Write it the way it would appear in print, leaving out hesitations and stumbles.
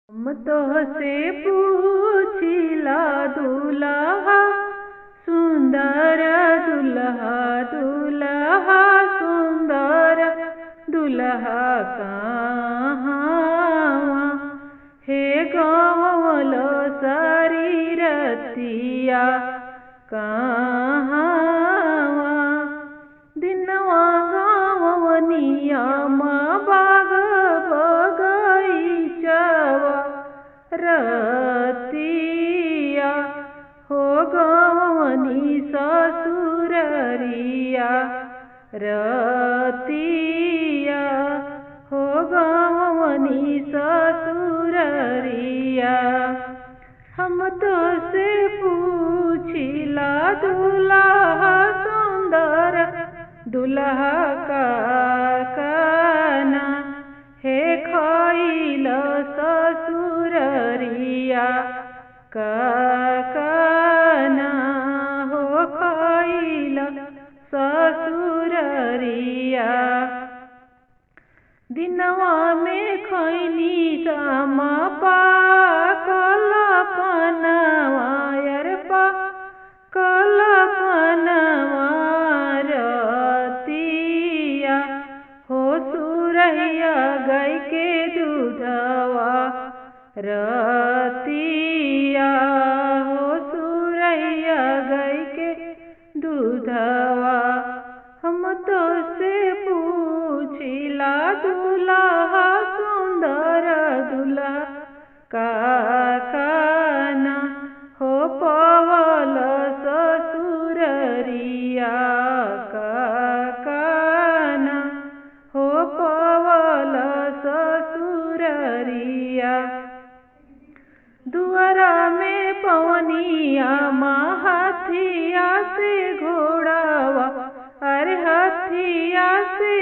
हम तोहसे पूछिला दुल्हा सुंदर दुल्हा दुल्हा सुंदर दुल्हा कहाँ हे गवलो शरीरतिया कहाँ दिनवा गवनिया बाग बगैचवा रतिया हो गवनी ससुररिया रतिया हो गवनी ससुररिया हम तो से पूछिला दुल्हा सुंदर दुल्हा का काना हे खइल ससुररिया काना हो खइल ससुररिया दिनवा में खैनी सामा कलपनवा यरपा कलपनवा रतिया हो सुरहिया गाय के दूधवा रतिया हो सुरहिया गाय के दूधवा हम तो से पूछिला दुल्हा सुंदर दुल्हा काना हो पवल ससुररिया काना हो पवल ससुररिया दुआरा में पवनिया हाथिया से घोड़ावा अरे हाथिया से